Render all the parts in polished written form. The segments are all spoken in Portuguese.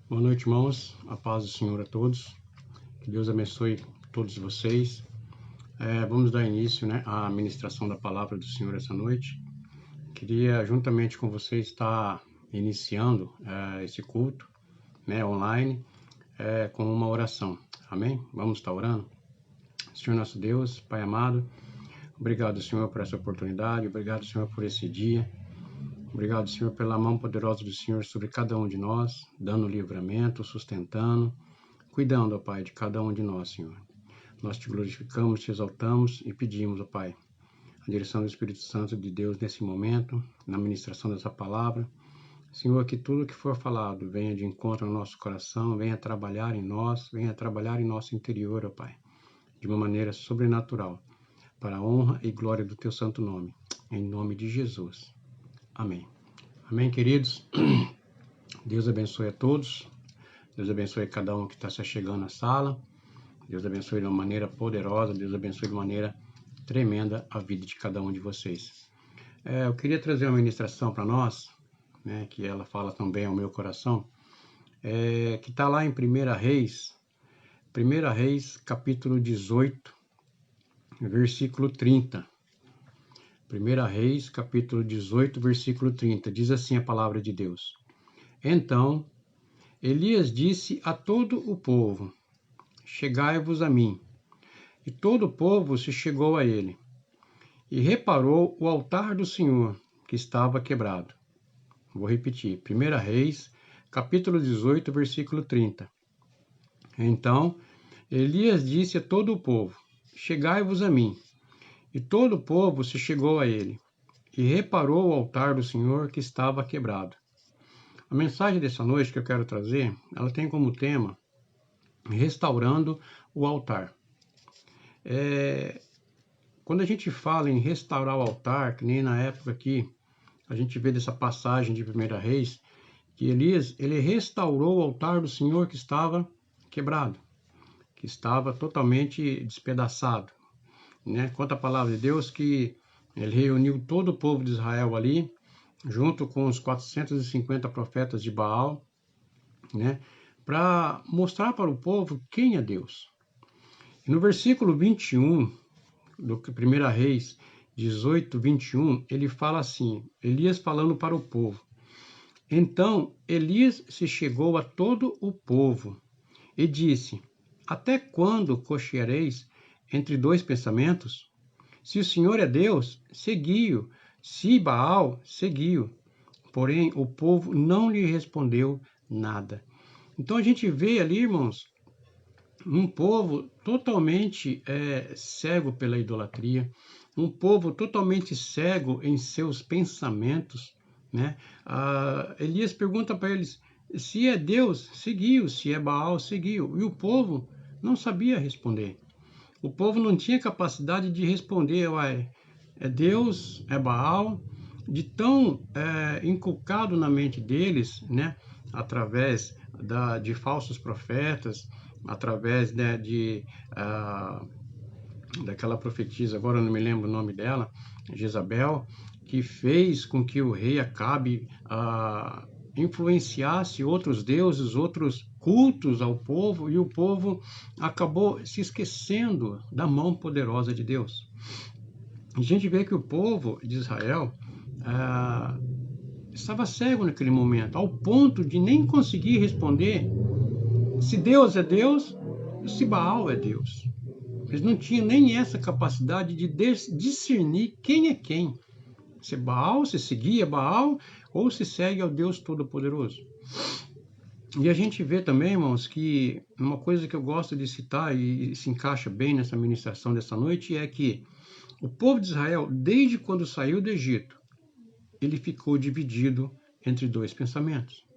Boa noite, irmãos. A paz do Senhor a todos. Que Deus abençoe todos vocês. Vamos dar início, à ministração da palavra do Senhor essa noite. Queria, juntamente com vocês, estar iniciando esse culto online com uma oração. Amém? Vamos estar orando? Senhor nosso Deus, Pai amado, obrigado, Senhor, por essa oportunidade. Obrigado, Senhor, por esse dia. Obrigado, Senhor, pela mão poderosa do Senhor sobre cada um de nós, dando livramento, sustentando, cuidando, ó Pai, de cada um de nós, Senhor. Nós te glorificamos, te exaltamos e pedimos, ó Pai, a direção do Espírito Santo de Deus nesse momento, na ministração dessa palavra. Senhor, que tudo que for falado venha de encontro ao nosso coração, venha trabalhar em nós, venha trabalhar em nosso interior, ó Pai, de uma maneira sobrenatural, para a honra e glória do Teu santo nome, em nome de Jesus. Amém. Amém, queridos? Deus abençoe a todos. Deus abençoe cada um que está se chegando na sala. Deus abençoe de uma maneira poderosa. Deus abençoe de maneira tremenda a vida de cada um de vocês. Eu queria trazer uma ministração para nós, que ela fala também ao meu coração, que está lá em 1 Reis, capítulo 18, versículo 30. 1 Reis, capítulo 18, versículo 30, diz assim a palavra de Deus. Então, Elias disse a todo o povo, chegai-vos a mim. E todo o povo se chegou a ele, e reparou o altar do Senhor, que estava quebrado. Vou repetir, 1 Reis, capítulo 18, versículo 30. Então, Elias disse a todo o povo, chegai-vos a mim. E todo o povo se chegou a ele, e reparou o altar do Senhor que estava quebrado. A mensagem dessa noite que eu quero trazer, ela tem como tema, restaurando o altar. Quando a gente fala em restaurar o altar, que nem na época aqui, a gente vê dessa passagem de 1 Reis, que Elias, ele restaurou o altar do Senhor que estava quebrado, que estava totalmente despedaçado. Conta a palavra de Deus que ele reuniu todo o povo de Israel ali, junto com os 450 profetas de Baal, para mostrar para o povo quem é Deus. E no versículo 21, do 1 Reis 18, 21, ele fala assim, Elias falando para o povo. Então Elias se chegou a todo o povo e disse, até quando cocheareis entre dois pensamentos? Se o Senhor é Deus, segui-o. Se Baal, segui-o. Porém, o povo não lhe respondeu nada. Então, a gente vê ali, irmãos, um povo totalmente cego pela idolatria, um povo totalmente cego em seus pensamentos. Elias pergunta para eles, se é Deus, seguiu, se é Baal, seguiu. E o povo não sabia responder. O povo não tinha capacidade de responder, é Deus, é Baal, de tão inculcado na mente deles, através de falsos profetas, através daquela profetisa, agora eu não me lembro o nome dela, Jezabel, que fez com que o rei Acabe influenciasse outros deuses, outros cultos ao povo, e o povo acabou se esquecendo da mão poderosa de Deus. A gente vê que o povo de Israel estava cego naquele momento, ao ponto de nem conseguir responder se Deus é Deus, se Baal é Deus. Eles não tinham nem essa capacidade de discernir quem é quem. Se Baal, se seguia Baal, ou se segue ao Deus Todo-Poderoso. E a gente vê também, irmãos, que uma coisa que eu gosto de citar e se encaixa bem nessa ministração dessa noite é que o povo de Israel, desde quando saiu do Egito, ele ficou dividido entre dois pensamentos.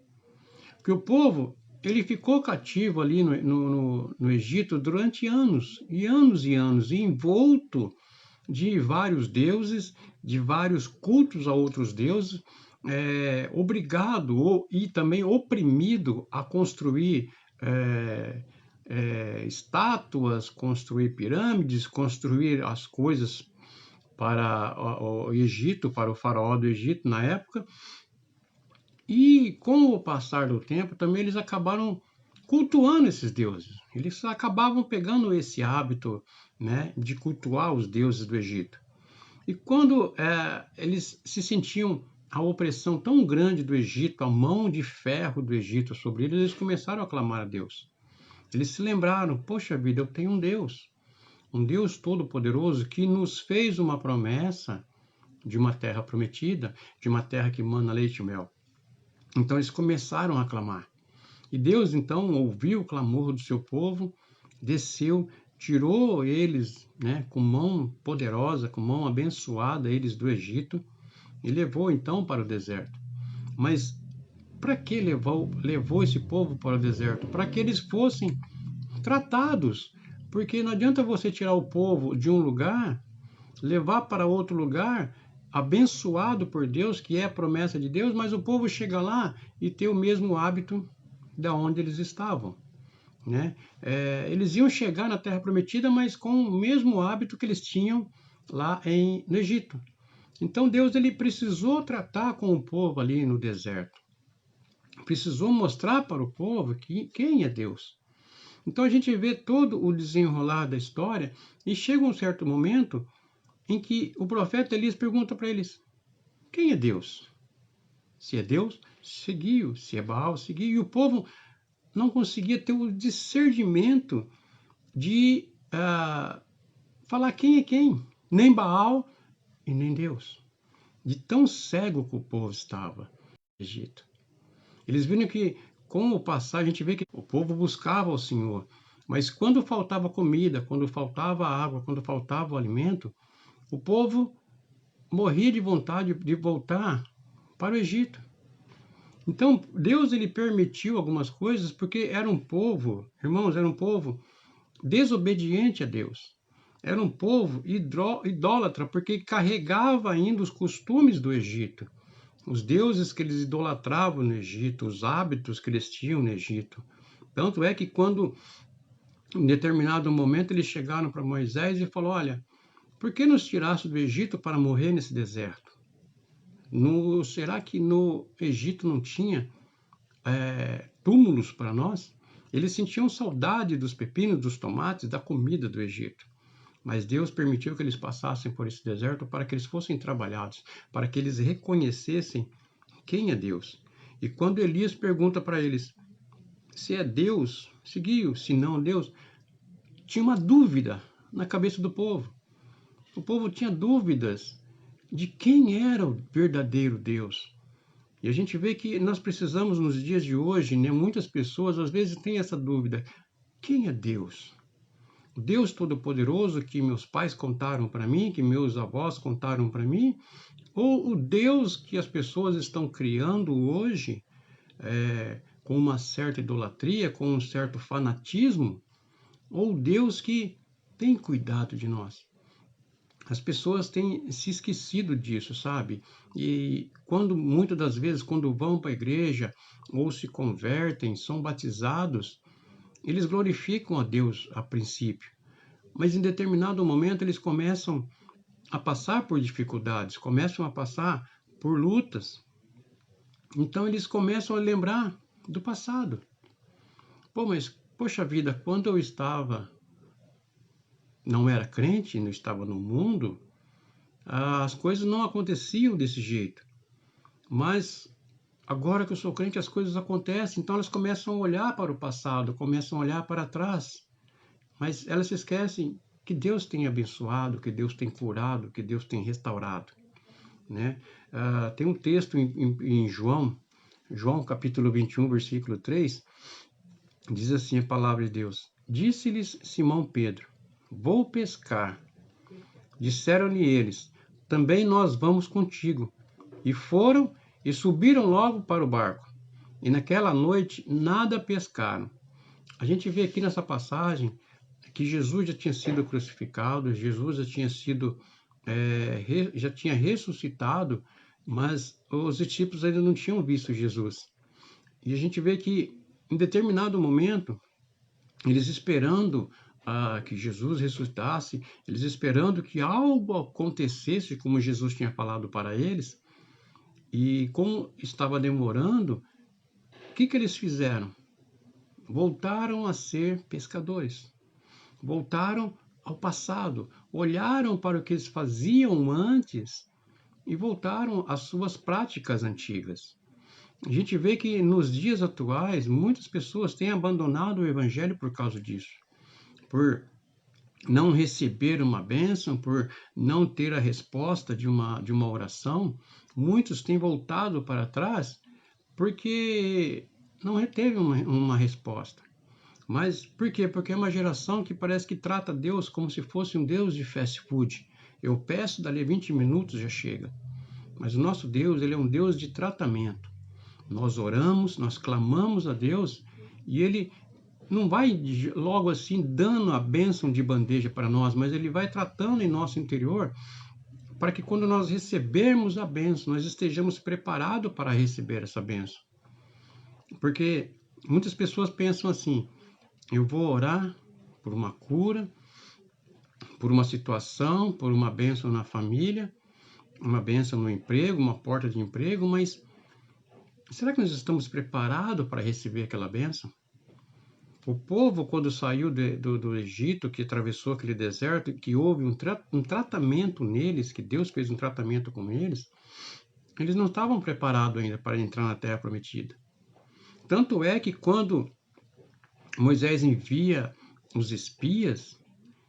Porque o povo, ele ficou cativo ali no Egito durante anos, e anos e anos, e envolto de vários deuses, de vários cultos a outros deuses, obrigado e também oprimido a construir estátuas, construir pirâmides, construir as coisas para o Egito, para o faraó do Egito na época. E com o passar do tempo, também eles acabaram cultuando esses deuses. Eles acabavam pegando esse hábito, né, de cultuar os deuses do Egito. E quando eles se sentiam a opressão tão grande do Egito, a mão de ferro do Egito sobre eles, eles começaram a clamar a Deus. Eles se lembraram, poxa vida, eu tenho um Deus todo-poderoso que nos fez uma promessa de uma terra prometida, de uma terra que mana leite e mel. Então eles começaram a clamar. E Deus então ouviu o clamor do seu povo, desceu, tirou eles, né, com mão poderosa, com mão abençoada, eles do Egito, e levou então para o deserto. Mas para que levou esse povo para o deserto? Para que eles fossem tratados. Porque não adianta você tirar o povo de um lugar, levar para outro lugar, abençoado por Deus, que é a promessa de Deus, mas o povo chega lá e tem o mesmo hábito da onde eles estavam, né? Eles iam chegar na Terra Prometida, mas com o mesmo hábito que eles tinham lá no Egito. Então Deus ele precisou tratar com o povo ali no deserto, precisou mostrar para o povo quem é Deus. Então a gente vê todo o desenrolar da história e chega um certo momento em que o profeta Elias pergunta para eles: quem é Deus? Se é Deus, seguiu. Se é Baal, seguiu. E o povo não conseguia ter o discernimento de falar quem é quem. Nem Baal e nem Deus. De tão cego que o povo estava no Egito. Eles viram que, com o passar, a gente vê que o povo buscava o Senhor. Mas quando faltava comida, quando faltava água, quando faltava o alimento, o povo morria de vontade de voltar para o Egito. Então, Deus ele permitiu algumas coisas porque era um povo, irmãos, era um povo desobediente a Deus. Era um povo idólatra porque carregava ainda os costumes do Egito, os deuses que eles idolatravam no Egito, os hábitos que eles tinham no Egito. Tanto é que quando, em determinado momento, eles chegaram para Moisés e falaram: olha, por que nos tiraste do Egito para morrer nesse deserto? Será que no Egito não tinha túmulos para nós? Eles sentiam saudade dos pepinos, dos tomates, da comida do Egito. Mas Deus permitiu que eles passassem por esse deserto para que eles fossem trabalhados, para que eles reconhecessem quem é Deus. E quando Elias pergunta para eles se é Deus, seguiu, se não Deus, tinha uma dúvida na cabeça do povo. O povo tinha dúvidas de quem era o verdadeiro Deus. E a gente vê que nós precisamos, nos dias de hoje, né, muitas pessoas às vezes têm essa dúvida: quem é Deus? O Deus Todo-Poderoso que meus pais contaram para mim, que meus avós contaram para mim, ou o Deus que as pessoas estão criando hoje, com uma certa idolatria, com um certo fanatismo, ou o Deus que tem cuidado de nós? As pessoas têm se esquecido disso, sabe? E muitas das vezes, quando vão para a igreja ou se convertem, são batizados, eles glorificam a Deus a princípio. Mas em determinado momento eles começam a passar por dificuldades, começam a passar por lutas. Então eles começam a lembrar do passado. Mas, poxa vida, quando eu não era crente, não estava no mundo, as coisas não aconteciam desse jeito. Mas agora que eu sou crente, as coisas acontecem. Então elas começam a olhar para o passado, começam a olhar para trás. Mas elas se esquecem que Deus tem abençoado, que Deus tem curado, que Deus tem restaurado, né? Tem um texto em João capítulo 21, versículo 3, diz assim a palavra de Deus: disse-lhes Simão Pedro: vou pescar. Disseram-lhe eles: também nós vamos contigo. E foram e subiram logo para o barco. E naquela noite nada pescaram. A gente vê aqui nessa passagem que Jesus já tinha sido crucificado, Jesus já tinha já tinha ressuscitado, mas os discípulos ainda não tinham visto Jesus. E a gente vê que em determinado momento, eles esperando que Jesus ressuscitasse, eles esperando que algo acontecesse, como Jesus tinha falado para eles, E como estava demorando, o que eles fizeram? Voltaram a ser pescadores. Voltaram ao passado. Olharam para o que eles faziam antes e voltaram às suas práticas antigas. A gente vê que nos dias atuais, muitas pessoas têm abandonado o evangelho por causa disso. Por não receber uma bênção, por não ter a resposta de uma oração, muitos têm voltado para trás porque não teve uma resposta. Mas por quê? Porque é uma geração que parece que trata Deus como se fosse um Deus de fast food. Eu peço, dali 20 minutos já chega. Mas o nosso Deus, ele é um Deus de tratamento. Nós oramos, nós clamamos a Deus e Ele não vai logo assim dando a bênção de bandeja para nós, mas Ele vai tratando em nosso interior para que quando nós recebermos a bênção, nós estejamos preparados para receber essa bênção. Porque muitas pessoas pensam assim, eu vou orar por uma cura, por uma situação, por uma bênção na família, uma bênção no emprego, uma porta de emprego, mas será que nós estamos preparados para receber aquela bênção? O povo, quando saiu do Egito, que atravessou aquele deserto, que houve um tratamento neles, que Deus fez um tratamento com eles não estavam preparados ainda para entrar na Terra Prometida. Tanto é que quando Moisés envia os espias,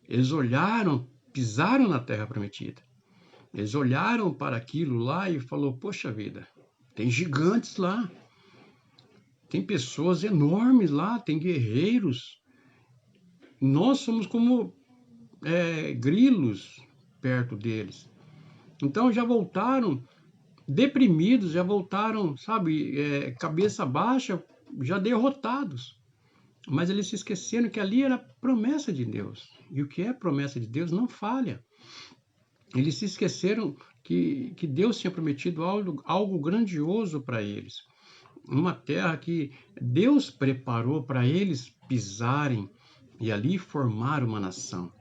eles olharam, pisaram na Terra Prometida. Eles olharam para aquilo lá e falaram, poxa vida, tem gigantes lá, tem pessoas enormes lá, tem guerreiros. Nós somos como grilos perto deles. Então já voltaram deprimidos, já voltaram, sabe, cabeça baixa, já derrotados. Mas eles se esqueceram que ali era promessa de Deus. E o que é promessa de Deus não falha. Eles se esqueceram que Deus tinha prometido algo grandioso para eles. Uma terra que Deus preparou para eles pisarem e ali formar uma nação.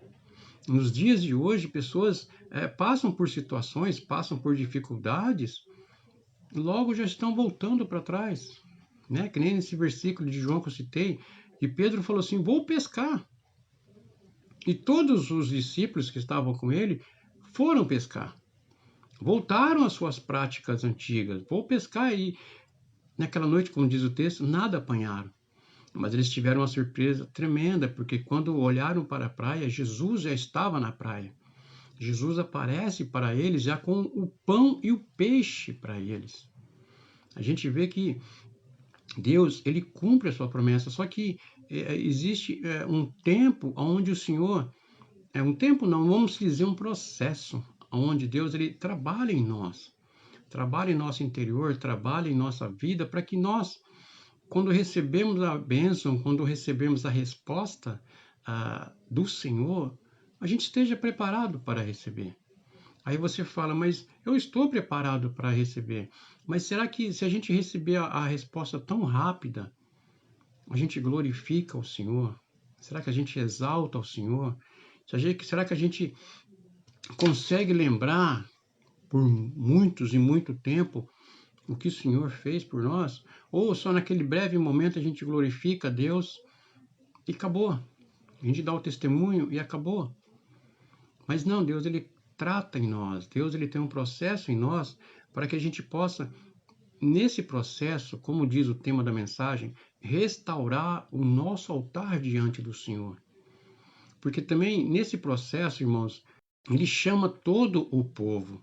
Nos dias de hoje, pessoas passam por situações, passam por dificuldades, logo já estão voltando para trás. Né? Que nem nesse versículo de João que eu citei, que Pedro falou assim, vou pescar. E todos os discípulos que estavam com ele foram pescar. Voltaram às suas práticas antigas. Vou pescar e naquela noite, como diz o texto, nada apanharam. Mas eles tiveram uma surpresa tremenda, porque quando olharam para a praia, Jesus já estava na praia. Jesus aparece para eles já com o pão e o peixe para eles. A gente vê que Deus, ele cumpre a sua promessa, só que existe um tempo onde o Senhor, um tempo não, vamos dizer um processo, onde Deus ele trabalha em nós, trabalha em nosso interior, trabalha em nossa vida, para que nós, quando recebemos a bênção, quando recebemos a resposta do Senhor, a gente esteja preparado para receber. Aí você fala, mas eu estou preparado para receber. Mas será que se a gente receber a resposta tão rápida, a gente glorifica o Senhor? Será que a gente exalta o Senhor? Será que a gente consegue lembrar por muitos e muito tempo o que o Senhor fez por nós? Ou só naquele breve momento a gente glorifica a Deus e acabou? A gente dá o testemunho e acabou? Mas não, Deus ele trata em nós. Deus ele tem um processo em nós para que a gente possa, nesse processo, como diz o tema da mensagem, restaurar o nosso altar diante do Senhor. Porque também nesse processo, irmãos, ele chama todo o povo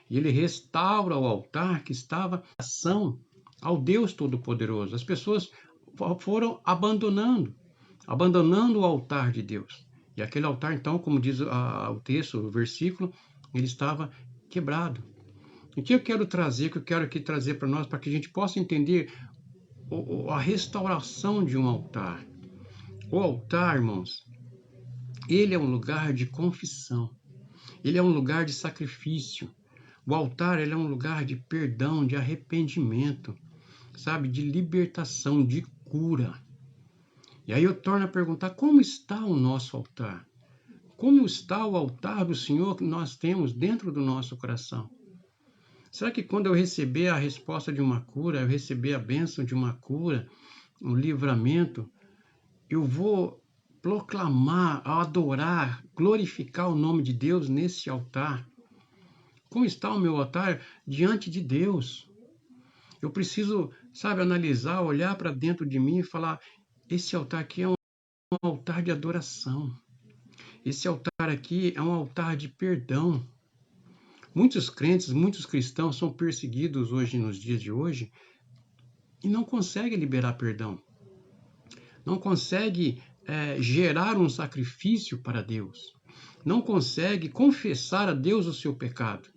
e ele restaura o altar que estava em ação ao Deus Todo-Poderoso. As pessoas foram abandonando o altar de Deus. E aquele altar, então, como diz o texto, o versículo, ele estava quebrado. O que eu quero trazer, que eu quero aqui trazer para nós, para que a gente possa entender a restauração de um altar. O altar, irmãos, ele é um lugar de confissão. Ele é um lugar de sacrifício. O altar, ele é um lugar de perdão, de arrependimento, sabe? De libertação, de cura. E aí eu torno a perguntar, como está o nosso altar? Como está o altar do Senhor que nós temos dentro do nosso coração? Será que quando eu receber a resposta de uma cura, eu receber a bênção de uma cura, um livramento, eu vou proclamar, adorar, glorificar o nome de Deus nesse altar? Como está o meu altar diante de Deus? Eu preciso, sabe, analisar, olhar para dentro de mim e falar: esse altar aqui é um altar de adoração. Esse altar aqui é um altar de perdão. Muitos crentes, muitos cristãos são perseguidos hoje, nos dias de hoje, e não conseguem liberar perdão. Não conseguem gerar um sacrifício para Deus. Não conseguem confessar a Deus o seu pecado.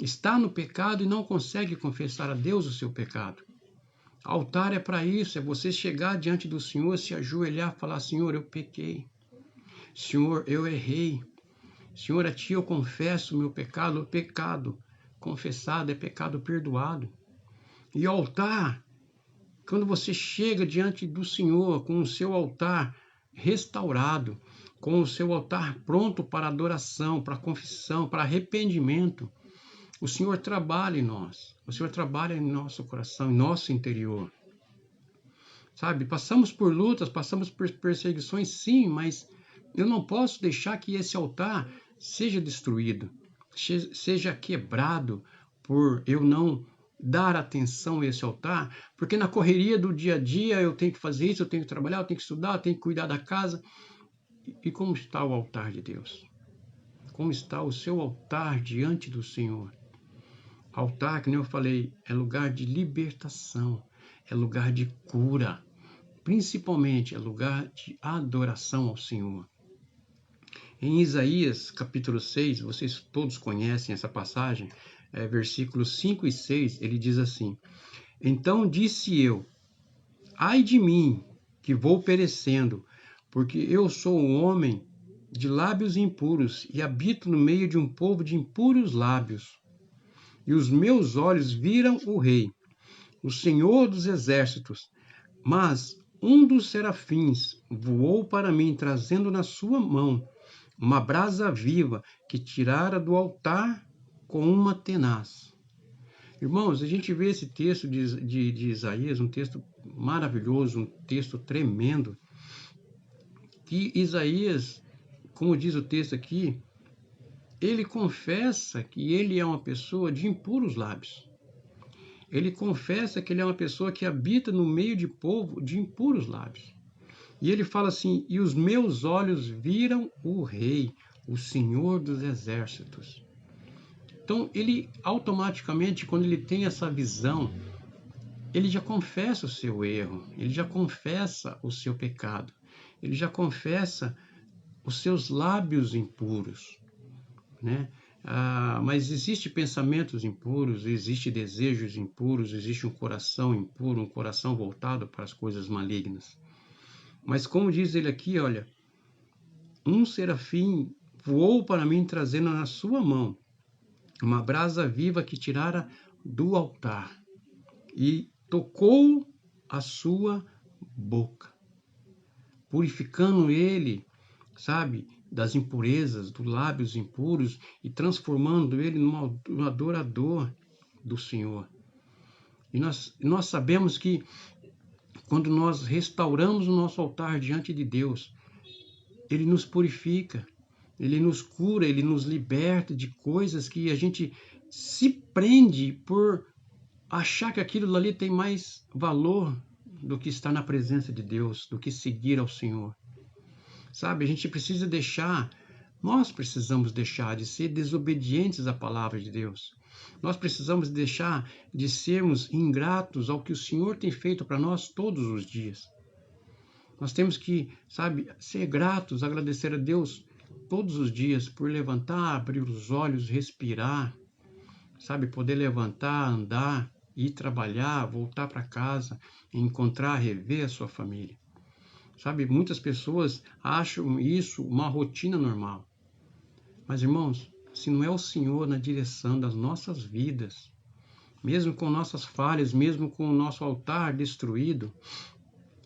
Está no pecado e não consegue confessar a Deus o seu pecado. Altar é para isso, é você chegar diante do Senhor, se ajoelhar e falar: Senhor, eu pequei. Senhor, eu errei. Senhor, a Ti eu confesso o meu pecado. O pecado confessado é pecado perdoado. E altar, quando você chega diante do Senhor com o seu altar restaurado, com o seu altar pronto para adoração, para confissão, para arrependimento, o Senhor trabalha em nós. O Senhor trabalha em nosso coração, em nosso interior. Sabe, passamos por lutas, passamos por perseguições, sim, mas eu não posso deixar que esse altar seja destruído, seja quebrado por eu não dar atenção a esse altar, porque na correria do dia a dia eu tenho que fazer isso, eu tenho que trabalhar, eu tenho que estudar, eu tenho que cuidar da casa. E como está o altar de Deus? Como está o seu altar diante do Senhor? Altar, que nem eu falei, é lugar de libertação, é lugar de cura, principalmente é lugar de adoração ao Senhor. Em Isaías, capítulo 6, vocês todos conhecem essa passagem, versículos 5 e 6, ele diz assim: Então disse eu, ai de mim, que vou perecendo, porque eu sou um homem de lábios impuros e habito no meio de um povo de impuros lábios. E os meus olhos viram o Rei, o Senhor dos Exércitos. Mas um dos serafins voou para mim, trazendo na sua mão uma brasa viva que tirara do altar com uma tenaz. Irmãos, a gente vê esse texto de Isaías, um texto maravilhoso, um texto tremendo, que Isaías, como diz o texto aqui, ele confessa que ele é uma pessoa de impuros lábios. Ele confessa que ele é uma pessoa que habita no meio de povo de impuros lábios. E ele fala assim: e os meus olhos viram o Rei, o Senhor dos Exércitos. Então, ele automaticamente, quando ele tem essa visão, ele já confessa o seu erro, ele já confessa o seu pecado, ele já confessa os seus lábios impuros, né? Mas existe pensamentos impuros, existe desejos impuros, existe um coração impuro, um coração voltado para as coisas malignas. Mas como diz ele aqui, olha, um serafim voou para mim, trazendo na sua mão uma brasa viva que tirara do altar e tocou a sua boca, purificando ele, sabe, das impurezas, dos lábios impuros e transformando ele num adorador do Senhor. E nós sabemos que quando nós restauramos o nosso altar diante de Deus, ele nos purifica, ele nos cura, ele nos liberta de coisas que a gente se prende por achar que aquilo ali tem mais valor do que estar na presença de Deus, do que seguir ao Senhor. Sabe, a gente precisa deixar, nós precisamos deixar de ser desobedientes à palavra de Deus. Nós precisamos deixar de sermos ingratos ao que o Senhor tem feito para nós todos os dias. Nós temos que, sabe, ser gratos, agradecer a Deus todos os dias por levantar, abrir os olhos, respirar, sabe, poder levantar, andar, ir trabalhar, voltar para casa, encontrar, rever a sua família. Sabe, muitas pessoas acham isso uma rotina normal. Mas, irmãos, se não é o Senhor na direção das nossas vidas, mesmo com nossas falhas, mesmo com o nosso altar destruído,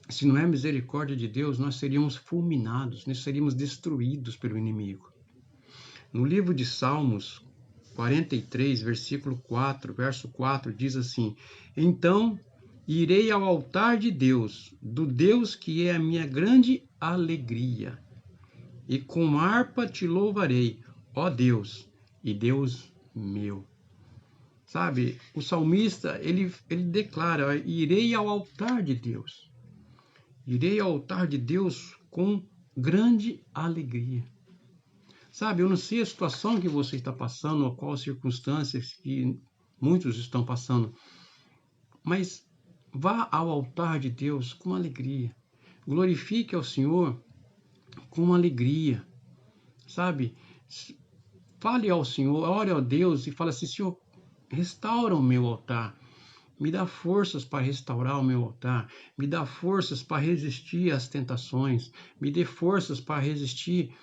se não é a misericórdia de Deus, nós seríamos fulminados, nós seríamos destruídos pelo inimigo. No livro de Salmos 43, versículo 4, verso 4, diz assim: Então irei ao altar de Deus, do Deus que é a minha grande alegria, e com harpa te louvarei, ó Deus, e Deus meu. Sabe, o salmista, ele declara: irei ao altar de Deus. Irei ao altar de Deus com grande alegria. Sabe, eu não sei a situação que você está passando, ou quais circunstâncias que muitos estão passando, mas vá ao altar de Deus com alegria. Glorifique ao Senhor com alegria. Sabe, fale ao Senhor, ore a Deus e fale assim: Senhor, restaura o meu altar. Me dá forças para restaurar o meu altar. Me dá forças para resistir às tentações. Me dê forças para resistir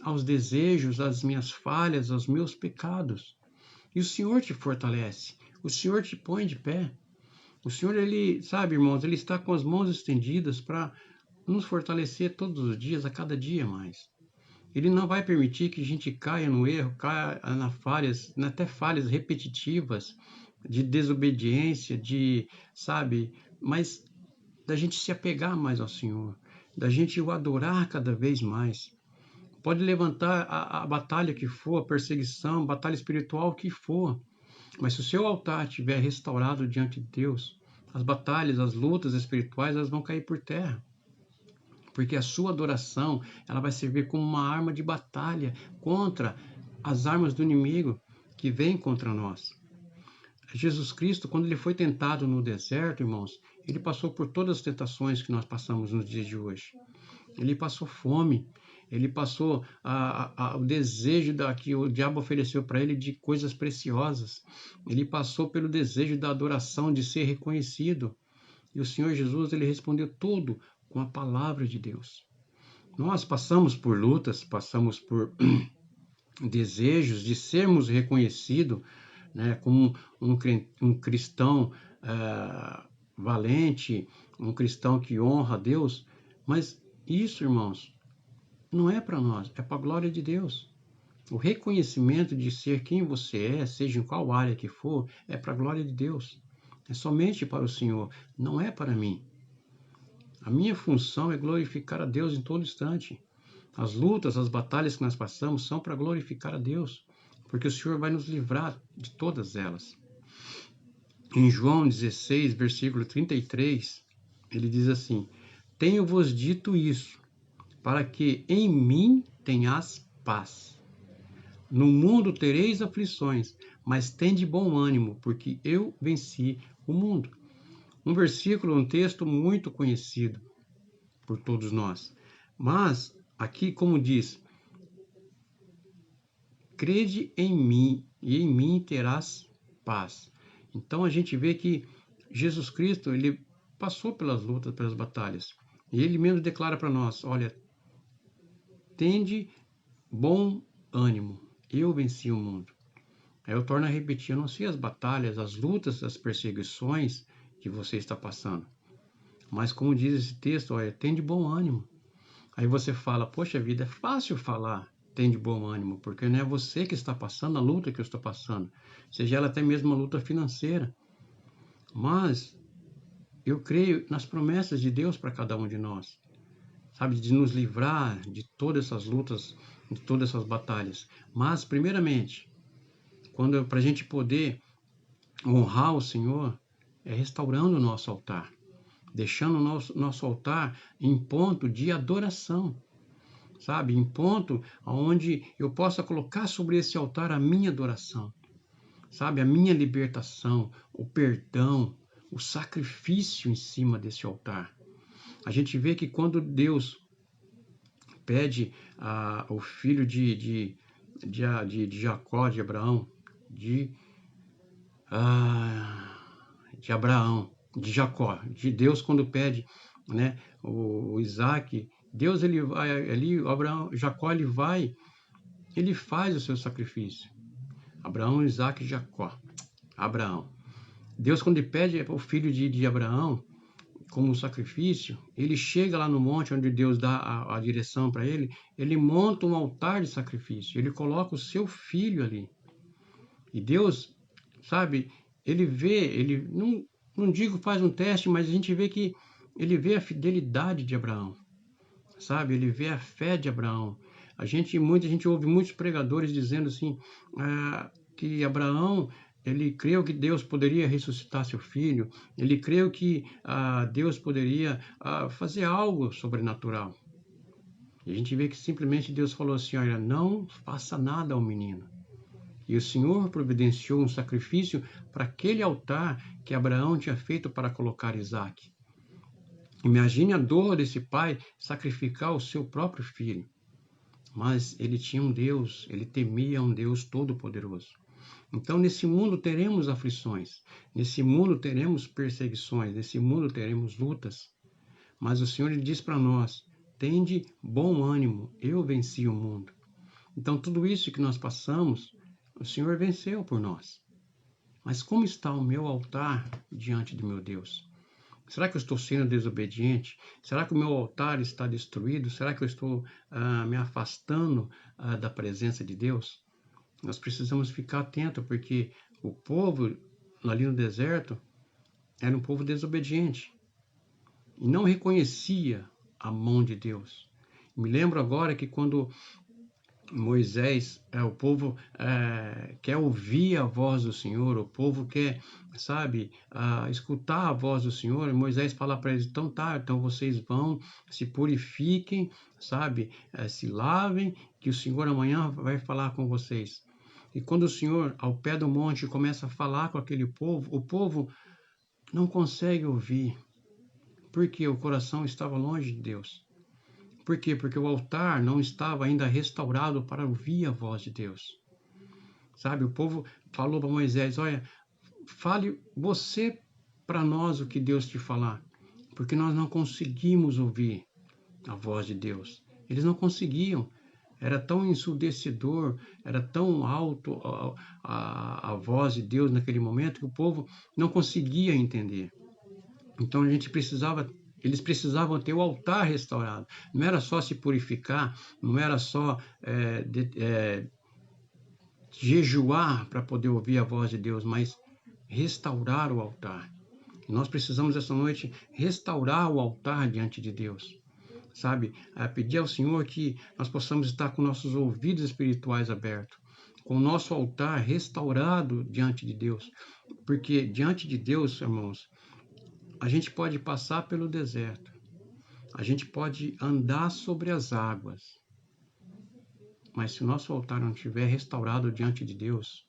aos desejos, às minhas falhas, aos meus pecados. E o Senhor te fortalece. O Senhor te põe de pé. O Senhor, ele, sabe, irmãos, ele está com as mãos estendidas para nos fortalecer todos os dias, a cada dia mais. Ele não vai permitir que a gente caia no erro, caia nas falhas, até falhas repetitivas, de desobediência, sabe, mas da gente se apegar mais ao Senhor, da gente o adorar cada vez mais. Pode levantar a batalha que for, a perseguição, a batalha espiritual que for, mas se o seu altar estiver restaurado diante de Deus, as batalhas, as lutas espirituais, elas vão cair por terra. Porque a sua adoração, ela vai servir como uma arma de batalha contra as armas do inimigo que vêm contra nós. Jesus Cristo, quando ele foi tentado no deserto, irmãos, ele passou por todas as tentações que nós passamos nos dias de hoje. Ele passou fome, ele passou o desejo que o diabo ofereceu para ele de coisas preciosas. Ele passou pelo desejo da adoração, de ser reconhecido. E o Senhor Jesus, ele respondeu tudo com a palavra de Deus. Nós passamos por lutas, passamos por desejos de sermos reconhecidos, né, como um cristão valente, um cristão que honra a Deus, mas isso, irmãos, não é para nós, é para a glória de Deus. O reconhecimento de ser quem você é, seja em qual área que for, é para a glória de Deus. É somente para o Senhor, não é para mim. A minha função é glorificar a Deus em todo instante. As lutas, as batalhas que nós passamos são para glorificar a Deus, porque o Senhor vai nos livrar de todas elas. Em João 16, versículo 33, ele diz assim: Tenho-vos dito isso, para que em mim tenhas paz. No mundo tereis aflições, mas tende bom ânimo, porque eu venci o mundo. Um versículo, um texto muito conhecido por todos nós. Mas, aqui como diz, crede em mim, e em mim terás paz. Então a gente vê que Jesus Cristo, ele passou pelas lutas, pelas batalhas. E ele mesmo declara para nós: olha, tende bom ânimo, eu venci o mundo. Aí eu torno a repetir: eu não sei as batalhas, as lutas, as perseguições que você está passando. Mas como diz esse texto, olha, tende bom ânimo. Aí você fala: poxa vida, é fácil falar tende bom ânimo, porque não é você que está passando a luta que eu estou passando, seja ela até mesmo uma luta financeira. Mas eu creio nas promessas de Deus para cada um de nós, sabe, de nos livrar de todas essas lutas, de todas essas batalhas. Mas, primeiramente, para a gente poder honrar o Senhor, é restaurando o nosso altar, deixando o nosso altar em ponto de adoração, sabe, em ponto onde eu possa colocar sobre esse altar a minha adoração, sabe, a minha libertação, o perdão, o sacrifício em cima desse altar. A gente vê que quando Deus pede o filho de Jacó, de Abraão, de Jacó, de Deus quando pede, né, o Isaac, Deus ele vai ali, Jacó ele faz o seu sacrifício. Abraão, Isaac e Jacó. Abraão. Deus quando ele pede o filho de Abraão como sacrifício, ele chega lá no monte onde Deus dá a direção para ele, ele monta um altar de sacrifício, ele coloca o seu filho ali. E Deus, sabe, ele não digo faz um teste, mas a gente vê que ele vê a fidelidade de Abraão, sabe? Ele vê a fé de Abraão. Muita gente ouve muitos pregadores dizendo assim, que Abraão, ele creu que Deus poderia ressuscitar seu filho, ele creu que Deus poderia fazer algo sobrenatural. E a gente vê que simplesmente Deus falou assim, olha, não faça nada ao menino. E o Senhor providenciou um sacrifício para aquele altar que Abraão tinha feito para colocar Isaque. Imagine a dor desse pai sacrificar o seu próprio filho. Mas ele tinha um Deus, ele temia um Deus todo-poderoso. Então, nesse mundo teremos aflições, nesse mundo teremos perseguições, nesse mundo teremos lutas. Mas o Senhor diz para nós, tende bom ânimo, eu venci o mundo. Então, tudo isso que nós passamos, o Senhor venceu por nós. Mas como está o meu altar diante do meu Deus? Será que eu estou sendo desobediente? Será que o meu altar está destruído? Será que eu estou me afastando da presença de Deus? Nós precisamos ficar atentos, porque o povo ali no deserto era um povo desobediente e não reconhecia a mão de Deus. Me lembro agora que quando Moisés, o povo quer ouvir a voz do Senhor, o povo quer, sabe, escutar a voz do Senhor. E Moisés fala para eles, então vocês vão, se purifiquem, sabe, se lavem, que o Senhor amanhã vai falar com vocês. E quando o Senhor, ao pé do monte, começa a falar com aquele povo, o povo não consegue ouvir, porque o coração estava longe de Deus. Por quê? Porque o altar não estava ainda restaurado para ouvir a voz de Deus. Sabe, o povo falou para Moisés, olha, fale você para nós o que Deus te falar, porque nós não conseguimos ouvir a voz de Deus. Eles não conseguiam. Era tão ensurdecedor, era tão alto a voz de Deus naquele momento que o povo não conseguia entender. Então eles precisavam ter o altar restaurado. Não era só se purificar, não era só jejuar para poder ouvir a voz de Deus, mas restaurar o altar. E nós precisamos essa noite restaurar o altar diante de Deus. Sabe, pedir ao Senhor que nós possamos estar com nossos ouvidos espirituais abertos, com o nosso altar restaurado diante de Deus. Porque diante de Deus, irmãos, a gente pode passar pelo deserto, a gente pode andar sobre as águas, mas se o nosso altar não estiver restaurado diante de Deus,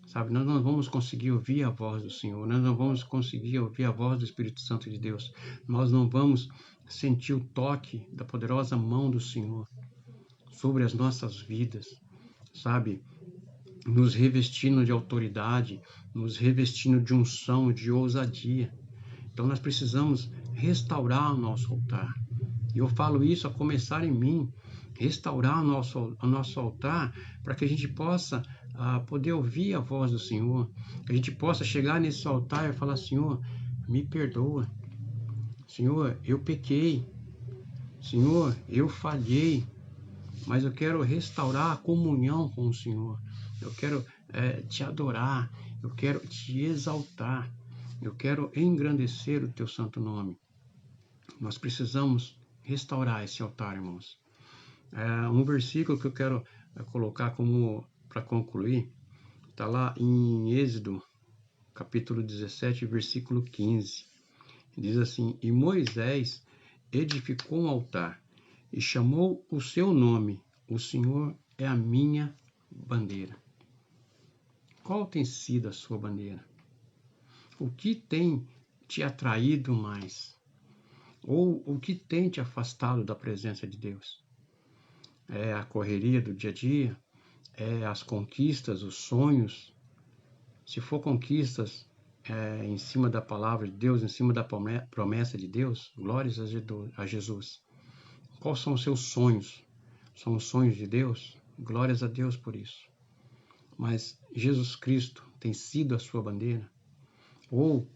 sabe, nós não vamos conseguir ouvir a voz do Senhor, nós não vamos conseguir ouvir a voz do Espírito Santo de Deus, nós não vamos sentir o toque da poderosa mão do Senhor sobre as nossas vidas, sabe, nos revestindo de autoridade, nos revestindo de unção, de ousadia. Então nós precisamos restaurar o nosso altar. E eu falo isso a começar em mim, restaurar o nosso altar para que a gente possa poder ouvir a voz do Senhor, que a gente possa chegar nesse altar e falar, Senhor, me perdoa. Senhor, eu pequei. Senhor, eu falhei. Mas eu quero restaurar a comunhão com o Senhor. Eu quero te adorar. Eu quero te exaltar. Eu quero engrandecer o teu santo nome. Nós precisamos restaurar esse altar, irmãos. Um versículo que eu quero colocar como para concluir, está lá em Êxodo, capítulo 17, versículo 15. Diz assim, e Moisés edificou um altar e chamou o seu nome, o Senhor é a minha bandeira. Qual tem sido a sua bandeira? O que tem te atraído mais? Ou o que tem te afastado da presença de Deus? É a correria do dia a dia? É as conquistas, os sonhos? Se for conquistas em cima da palavra de Deus, em cima da promessa de Deus, glórias a Jesus. Quais são os seus sonhos? São os sonhos de Deus? Glórias a Deus por isso. Mas Jesus Cristo tem sido a sua bandeira? Ou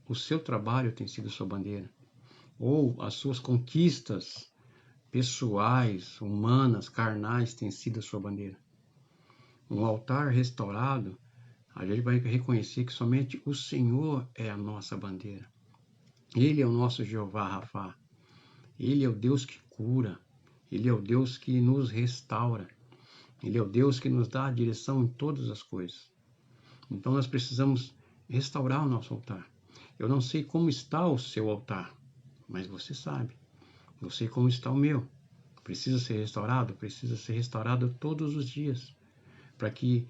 o seu trabalho tem sido a sua bandeira? Ou as suas conquistas pessoais, humanas, carnais têm sido a sua bandeira? Um altar restaurado A gente vai reconhecer que somente o Senhor é a nossa bandeira. Ele é o nosso Jeová Rafá. Ele é o Deus que cura. Ele é o Deus que nos restaura. Ele é o Deus que nos dá a direção em todas as coisas. Então nós precisamos restaurar o nosso altar. Eu não sei como está o seu altar, mas você sabe. Eu sei como está o meu. Precisa ser restaurado? Precisa ser restaurado todos os dias. Para que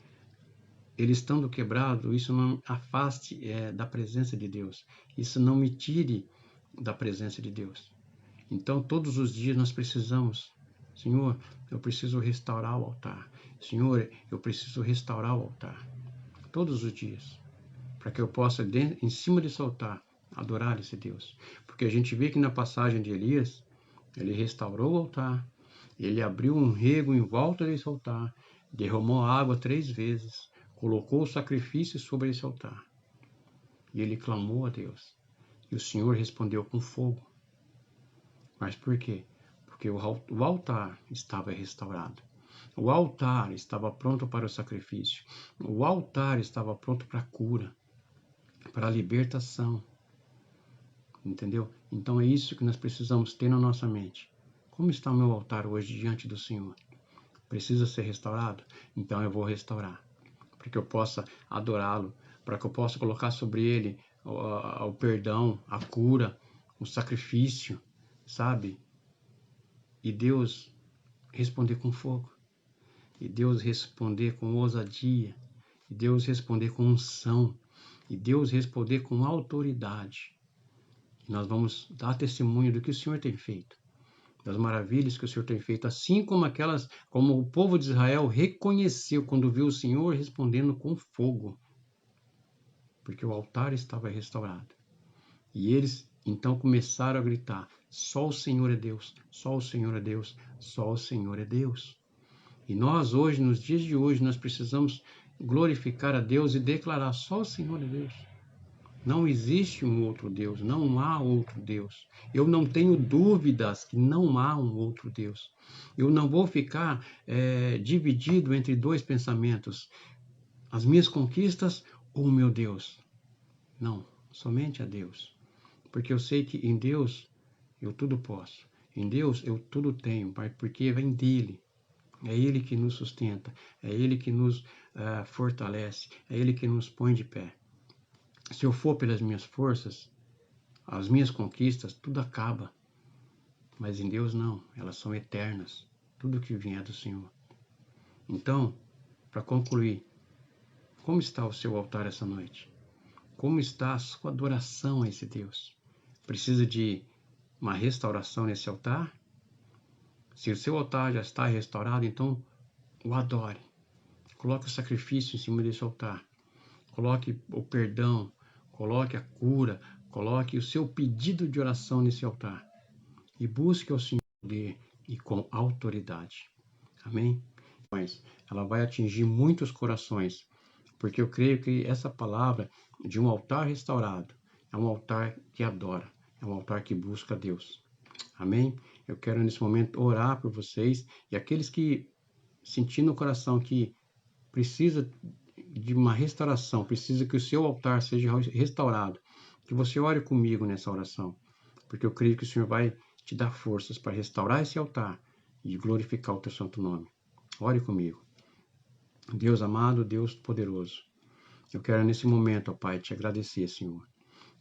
ele estando quebrado, isso não afaste da presença de Deus. Isso não me tire da presença de Deus. Então, todos os dias nós precisamos, Senhor, eu preciso restaurar o altar. Senhor, eu preciso restaurar o altar. Todos os dias. Para que eu possa, em cima desse altar, adorar esse Deus. Porque a gente vê que na passagem de Elias, ele restaurou o altar, ele abriu um rego em volta desse altar, derramou água 3 vezes, colocou o sacrifício sobre esse altar. E ele clamou a Deus. E o Senhor respondeu com fogo. Mas por quê? Porque o altar estava restaurado. O altar estava pronto para o sacrifício. O altar estava pronto para a cura, para a libertação. Entendeu? Então é isso que nós precisamos ter na nossa mente. Como está o meu altar hoje diante do Senhor? Precisa ser restaurado? Então eu vou restaurar. Para que eu possa adorá-lo. Para que eu possa colocar sobre ele o perdão, a cura, o sacrifício. Sabe? E Deus responder com fogo. E Deus responder com ousadia. E Deus responder com unção. E Deus responder com autoridade. E nós vamos dar testemunho do que o Senhor tem feito. Das maravilhas que o Senhor tem feito. Assim como o povo de Israel reconheceu quando viu o Senhor respondendo com fogo. Porque o altar estava restaurado. E eles então começaram a gritar: só o Senhor é Deus, só o Senhor é Deus, só o Senhor é Deus. E nós hoje, nos dias de hoje, nós precisamos glorificar a Deus e declarar: só o Senhor é Deus. Não existe um outro Deus, não há outro Deus. Eu não tenho dúvidas que não há um outro Deus. Eu não vou ficar dividido entre 2 pensamentos: as minhas conquistas ou o meu Deus. Não, somente a Deus. Porque eu sei que em Deus eu tudo posso. Em Deus eu tudo tenho, porque vem dele. É Ele que nos sustenta, é Ele que nos fortalece, é Ele que nos põe de pé. Se eu for pelas minhas forças, as minhas conquistas, tudo acaba. Mas em Deus não, elas são eternas. Tudo que vier do Senhor. Então, para concluir, como está o seu altar essa noite? Como está a sua adoração a esse Deus? Precisa de uma restauração nesse altar? Se o seu altar já está restaurado, então o adore. Coloque o sacrifício em cima desse altar. Coloque o perdão, coloque a cura, coloque o seu pedido de oração nesse altar. E busque ao Senhor poder e com autoridade. Amém? Mas ela vai atingir muitos corações, porque eu creio que essa palavra de um altar restaurado é um altar que adora, é um altar que busca Deus. Amém? Eu quero nesse momento orar por vocês e aqueles que sentindo no coração que precisa de uma restauração, precisa que o seu altar seja restaurado, que você ore comigo nessa oração, porque eu creio que o Senhor vai te dar forças para restaurar esse altar e glorificar o teu santo nome. Ore comigo. Deus amado, Deus poderoso, eu quero nesse momento, ó Pai, te agradecer, Senhor,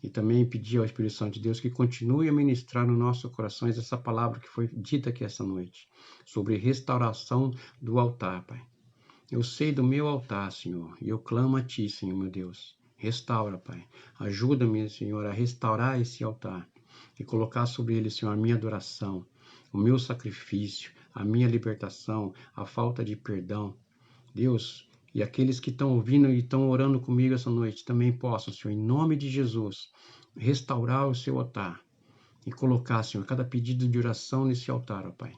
e também pedir ao Espírito Santo de Deus que continue a ministrar no nosso coração essa palavra que foi dita aqui essa noite, sobre restauração do altar, Pai. Eu sei do meu altar, Senhor, e eu clamo a Ti, Senhor, meu Deus. Restaura, Pai. Ajuda-me, Senhor, a restaurar esse altar e colocar sobre ele, Senhor, a minha adoração, o meu sacrifício, a minha libertação, a falta de perdão. Deus, e aqueles que estão ouvindo e estão orando comigo essa noite também possam, Senhor, em nome de Jesus, restaurar o seu altar e colocar, Senhor, cada pedido de oração nesse altar, ó Pai.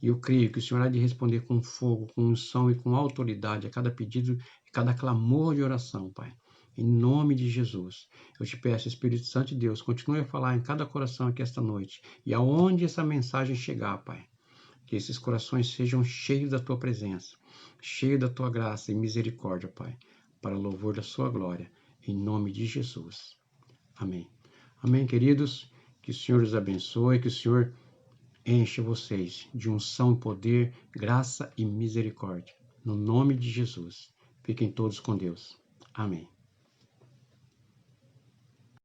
E eu creio que o Senhor há de responder com fogo, com unção e com autoridade a cada pedido, a cada clamor de oração, Pai. Em nome de Jesus, eu te peço, Espírito Santo de Deus, continue a falar em cada coração aqui esta noite. E aonde essa mensagem chegar, Pai, que esses corações sejam cheios da Tua presença, cheios da Tua graça e misericórdia, Pai. para louvor da sua glória, em nome de Jesus. Amém. Amém, queridos. Que o Senhor os abençoe, que o Senhor encha vocês de unção, poder, graça e misericórdia. No nome de Jesus. Fiquem todos com Deus. Amém.